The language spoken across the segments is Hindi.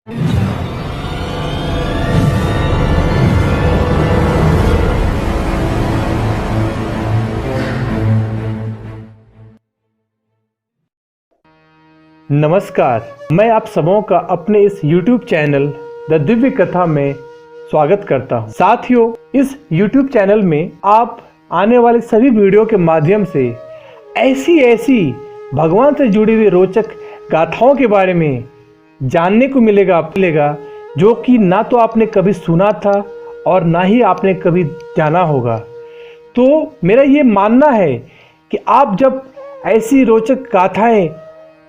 नमस्कार, मैं आप सबों का अपने इस YouTube चैनल द दिव्य कथा में स्वागत करता हूं। साथियों, इस YouTube चैनल में आप आने वाले सभी वीडियो के माध्यम से ऐसी भगवान से जुड़ी हुई रोचक गाथाओं के बारे में जानने को मिलेगा जो कि ना तो आपने कभी सुना था और ना ही आपने कभी जाना होगा। तो मेरा ये मानना है कि आप जब ऐसी रोचक गाथाएं,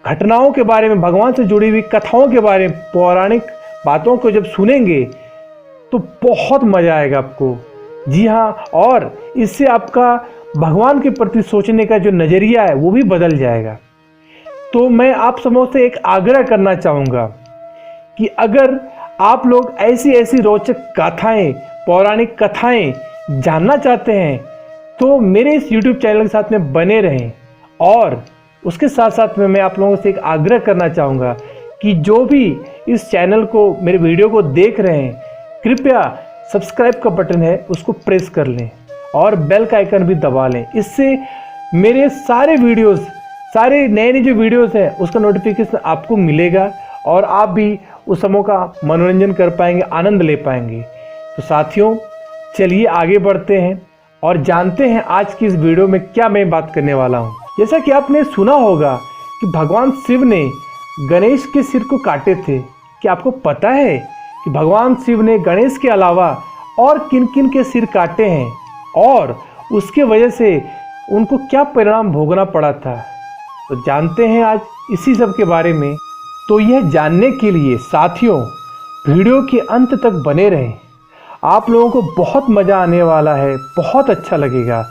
घटनाओं के बारे में, भगवान से जुड़ी हुई कथाओं के बारे में, पौराणिक बातों को जब सुनेंगे तो बहुत मज़ा आएगा आपको। जी हाँ, और इससे आपका भगवान के प्रति सोचने का जो नज़रिया है वो भी बदल जाएगा। तो मैं आप सबों से एक आग्रह करना चाहूँगा कि अगर आप लोग ऐसी रोचक गाथाएं, पौराणिक कथाएं जानना चाहते हैं तो मेरे इस YouTube चैनल के साथ में बने रहें। और उसके साथ साथ में मैं आप लोगों से एक आग्रह करना चाहूँगा कि जो भी इस चैनल को, मेरे वीडियो को देख रहे हैं, कृपया सब्सक्राइब का बटन है उसको प्रेस कर लें और बेल का आइकन भी दबा लें। इससे मेरे सारे वीडियोस, सारे नए जो वीडियोस हैं उसका नोटिफिकेशन आपको मिलेगा और आप भी उस समय का मनोरंजन कर पाएंगे, आनंद ले पाएंगे। तो साथियों, चलिए आगे बढ़ते हैं और जानते हैं आज की इस वीडियो में क्या मैं बात करने वाला हूँ। जैसा कि आपने सुना होगा कि भगवान शिव ने गणेश के सिर को काटे थे। क्या आपको पता है कि भगवान शिव ने गणेश के अलावा और किन किन के सिर काटे हैं और उसके वजह से उनको क्या परिणाम भोगना पड़ा था? तो जानते हैं आज इसी सब के बारे में। तो यह जानने के लिए साथियों वीडियो के अंत तक बने रहें। आप लोगों को बहुत मज़ा आने वाला है, बहुत अच्छा लगेगा।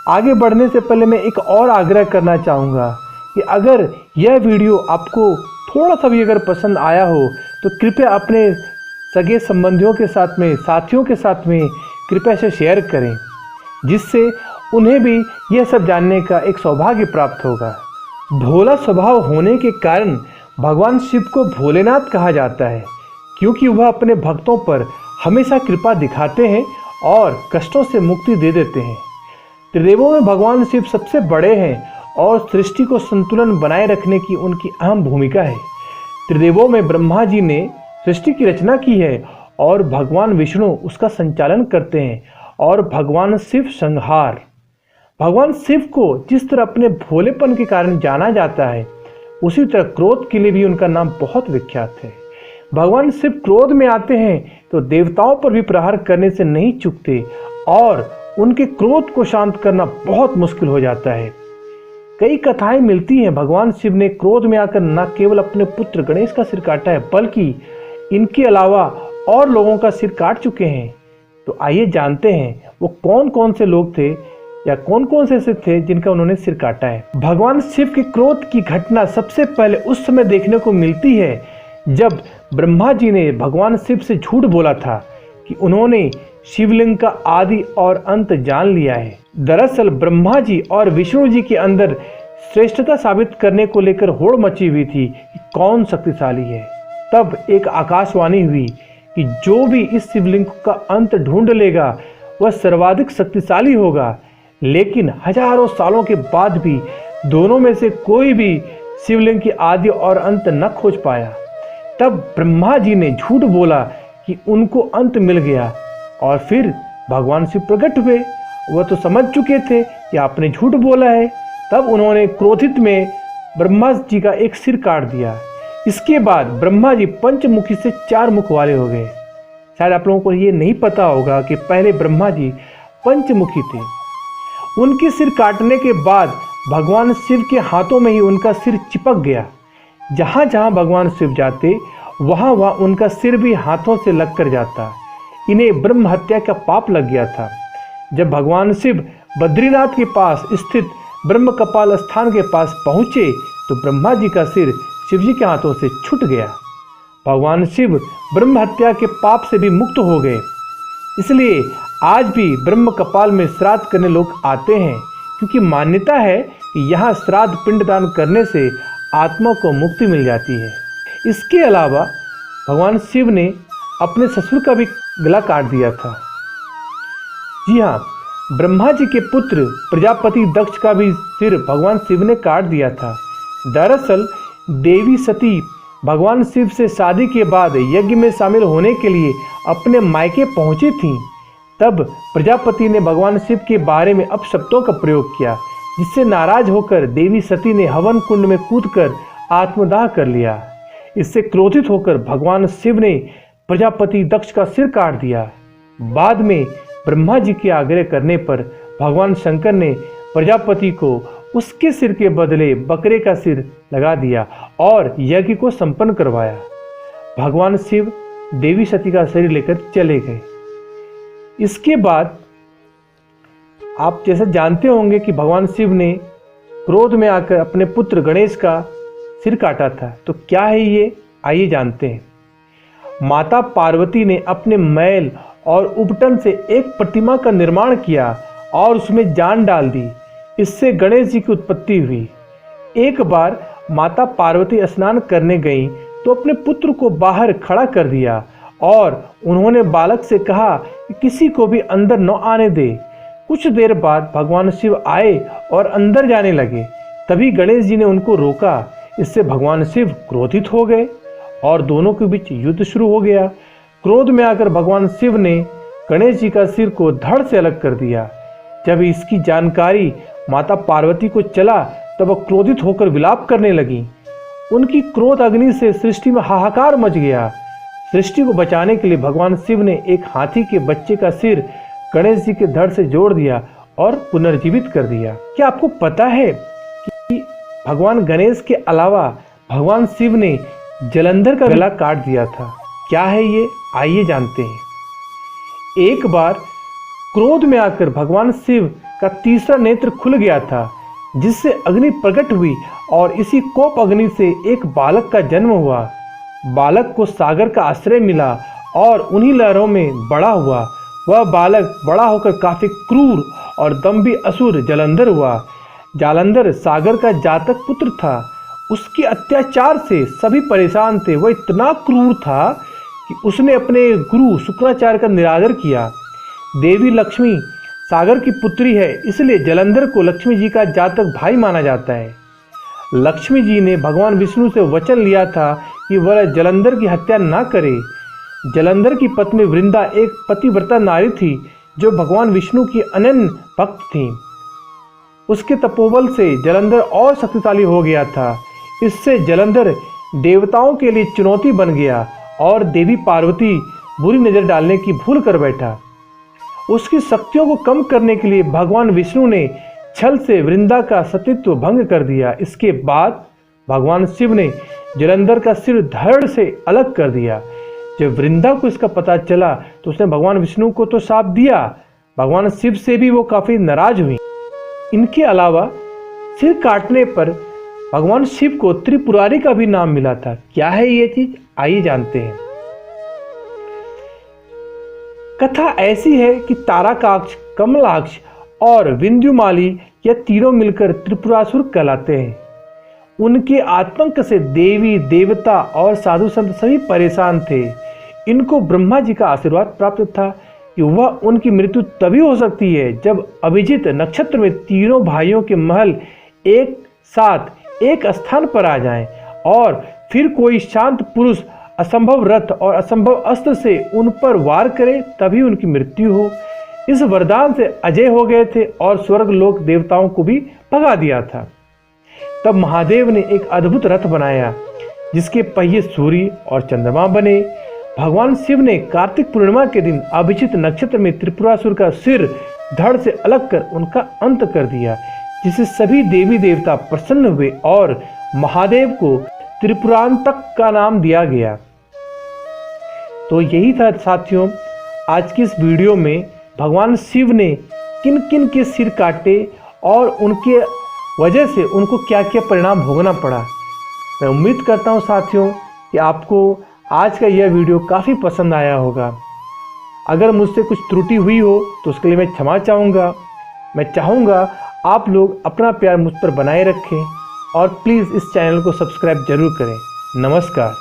आगे बढ़ने से पहले मैं एक और आग्रह करना चाहूँगा कि अगर यह वीडियो आपको थोड़ा सा भी अगर पसंद आया हो तो कृपया अपने सगे संबंधियों के साथ में, साथियों के साथ में कृपया इसे शेयर करें, जिससे उन्हें भी यह सब जानने का एक सौभाग्य प्राप्त होगा। भोला स्वभाव होने के कारण भगवान शिव को भोलेनाथ कहा जाता है, क्योंकि वह अपने भक्तों पर हमेशा कृपा दिखाते हैं और कष्टों से मुक्ति दे देते हैं। त्रिदेवों में भगवान शिव सबसे बड़े हैं और सृष्टि को संतुलन बनाए रखने की उनकी अहम भूमिका है। त्रिदेवों में ब्रह्मा जी ने सृष्टि की रचना की है और भगवान विष्णु उसका संचालन करते हैं और भगवान शिव संहार। भगवान शिव को जिस तरह अपने भोलेपन के कारण जाना जाता है, उसी तरह क्रोध के लिए भी उनका नाम बहुत विख्यात है। भगवान शिव क्रोध में आते हैं तो देवताओं पर भी प्रहार करने से नहीं चूकते और उनके क्रोध को शांत करना बहुत मुश्किल हो जाता है। कई कथाएं मिलती हैं भगवान शिव ने क्रोध में आकर न केवल अपने पुत्र गणेश का सिर काटा है, बल्कि इनके अलावा और लोगों का सिर काट चुके हैं। तो आइए जानते हैं वो कौन कौन से लोग थे या कौन कौन से ऐसे थे जिनका उन्होंने सिर काटा है। भगवान शिव के क्रोध की घटना सबसे पहले उस समय देखने को मिलती है जब ब्रह्मा जी ने भगवान शिव से झूठ बोला था कि उन्होंने शिवलिंग का आदि और अंत जान लिया है। दरअसल ब्रह्मा जी और विष्णु जी के अंदर श्रेष्ठता साबित करने को लेकर होड़ मची हुई थी कि कौन शक्तिशाली है। तब एक आकाशवाणी हुई कि जो भी इस शिवलिंग का अंत ढूंढ लेगा वह सर्वाधिक शक्तिशाली होगा। लेकिन हजारों सालों के बाद भी दोनों में से कोई भी शिवलिंग की आदि और अंत न खोज पाया। तब ब्रह्मा जी ने झूठ बोला कि उनको अंत मिल गया और फिर भगवान शिव प्रकट हुए। वह तो समझ चुके थे कि आपने झूठ बोला है। तब उन्होंने क्रोधित में ब्रह्मा जी का एक सिर काट दिया। इसके बाद ब्रह्मा जी पंचमुखी से 4 मुख वाले हो गए। शायद आप लोगों को ये नहीं पता होगा कि पहले ब्रह्मा जी पंचमुखी थे। उनके सिर काटने के बाद भगवान शिव के हाथों में ही उनका सिर चिपक गया। जहाँ जहाँ भगवान शिव जाते वहाँ वहाँ उनका सिर भी हाथों से लग कर जाता। इन्हें ब्रह्म हत्या का पाप लग गया था। जब भगवान शिव बद्रीनाथ के पास स्थित ब्रह्म कपाल स्थान के पास पहुँचे तो ब्रह्मा जी का सिर शिव जी के हाथों से छूट गया। भगवान शिव ब्रह्म हत्या के पाप से भी मुक्त हो गए। इसलिए आज भी ब्रह्म कपाल में श्राद्ध करने लोग आते हैं, क्योंकि मान्यता है कि यहाँ श्राद्ध पिंडदान करने से आत्मा को मुक्ति मिल जाती है। इसके अलावा भगवान शिव ने अपने ससुर का भी गला काट दिया था। जी हाँ, ब्रह्मा जी के पुत्र प्रजापति दक्ष का भी सिर भगवान शिव ने काट दिया था। दरअसल देवी सती भगवान शिव से शादी के बाद यज्ञ में शामिल होने के लिए अपने मायके पहुंची थीं। तब प्रजापति ने भगवान शिव के बारे में अपशब्दों का प्रयोग किया, जिससे नाराज होकर देवी सती ने हवन कुंड में कूदकर आत्मदाह कर लिया। इससे क्रोधित होकर भगवान शिव ने प्रजापति दक्ष का सिर काट दिया। बाद में ब्रह्मा जी के आग्रह करने पर भगवान शंकर ने प्रजापति को उसके सिर के बदले बकरे का सिर लगा दिया और यज्ञ को संपन्न करवाया। भगवान शिव देवी सती का शरीर लेकर चले गए। इसके बाद आप जैसे जानते होंगे कि भगवान शिव ने क्रोध में आकर अपने पुत्र गणेश का सिर काटा था। तो क्या है ये, आइए जानते हैं। माता पार्वती ने अपने मैल और उपटन से एक प्रतिमा का निर्माण किया और उसमें जान डाल दी। इससे गणेश जी की उत्पत्ति हुई। एक बार माता पार्वती स्नान करने गईं तो अपने पुत्र को बाहर खड़ा कर दिया और उन्होंने बालक से कहा कि किसी को भी अंदर न आने दे। कुछ देर बाद भगवान शिव आए और अंदर जाने लगे। तभी गणेश जी ने उनको रोका। इससे भगवान शिव क्रोधित हो गए और दोनों के बीच युद्ध शुरू हो गया। क्रोध में आकर भगवान शिव ने गणेश जी का सिर को धड़ से अलग कर दिया। जब इसकी जानकारी माता पार्वती को चला तब वह क्रोधित होकर विलाप करने लगी। उनकी क्रोध अग्नि से सृष्टि में हाहाकार मच गया। सृष्टि को बचाने के लिए भगवान शिव ने एक हाथी के बच्चे का सिर गणेश जी के धड़ से जोड़ दिया और पुनर्जीवित कर दिया। क्या आपको पता है कि भगवान गणेश के अलावा भगवान शिव ने जलंधर का गला काट दिया था? क्या है ये, आइए जानते हैं। एक बार क्रोध में आकर भगवान शिव का तीसरा नेत्र खुल गया था, जिससे अग्नि प्रकट हुई और इसी कोप अग्नि से एक बालक का जन्म हुआ। बालक को सागर का आश्रय मिला और उन्हीं लहरों में बड़ा हुआ। वह बालक बड़ा होकर काफी क्रूर और दम्भी असुर जलंधर हुआ। जालंधर सागर का जातक पुत्र था। उसके अत्याचार से सभी परेशान थे। वह इतना क्रूर था कि उसने अपने गुरु शुक्राचार्य का निरादर किया। देवी लक्ष्मी सागर की पुत्री है, इसलिए जलंधर को लक्ष्मी जी का जातक भाई माना जाता है। लक्ष्मी जी ने भगवान विष्णु से वचन लिया था कि वह जलंधर की हत्या न करे। जलंधर की पत्नी वृंदा एक पतिव्रता नारी थी जो भगवान विष्णु की अनन्य भक्त थी। उसके तपोबल से जलंधर और शक्तिशाली हो गया था। इससे जलंधर देवताओं के लिए चुनौती बन गया और देवी पार्वती बुरी नजर डालने की भूल कर बैठा। उसकी शक्तियों को कम करने के लिए भगवान विष्णु ने छल से वृंदा का सतीत्व भंग कर दिया। इसके बाद भगवान शिव ने जलंधर का सिर धड़ से अलग कर दिया। जब वृंदा को इसका पता चला तो उसने भगवान विष्णु को तो शाप दिया, भगवान शिव से भी वो काफी नाराज हुई। इनके अलावा सिर काटने पर भगवान शिव को त्रिपुरारी का भी नाम मिला था। क्या है ये चीज, आइए जानते हैं। कथा ऐसी है कि तारकाक्ष, कमलाक्ष और विंध्युमाली ये तीनों मिलकर त्रिपुरासुर कहलाते हैं। उनके आतंक से देवी देवता और साधु संत सभी परेशान थे। इनको ब्रह्मा जी का आशीर्वाद प्राप्त था कि वह उनकी मृत्यु तभी हो सकती है जब अभिजीत नक्षत्र में तीनों भाइयों के महल एक साथ एक स्थान पर आ जाएं और फिर कोई शांत पुरुष असंभव रथ और असंभव अस्त्र से उन पर वार करे, तभी उनकी मृत्यु हो। इस वरदान से अजय हो गए थे और स्वर्ग लोक देवताओं को भी भगा दिया था। तब महादेव ने एक अद्भुत रथ बनाया जिसके पहिए सूर्य और चंद्रमा बने। भगवान शिव ने कार्तिक पूर्णिमा के दिन अभिजीत नक्षत्र में त्रिपुरासुर का सिर धड़ से अलग कर उनका अंत कर दिया, जिससे सभी देवी देवता प्रसन्न हुए और महादेव को त्रिपुरांतक का नाम दिया गया। तो यही था साथियों आज की इस वीडियो में भगवान शिव ने किन किन के सिर काटे और उनके वजह से उनको क्या क्या परिणाम भोगना पड़ा। मैं उम्मीद करता हूं साथियों कि आपको आज का यह वीडियो काफ़ी पसंद आया होगा। अगर मुझसे कुछ त्रुटि हुई हो तो उसके लिए मैं क्षमा चाहूँगा। मैं चाहूँगा आप लोग अपना प्यार मुझ पर बनाए रखें और प्लीज़ इस चैनल को सब्सक्राइब जरूर करें। नमस्कार।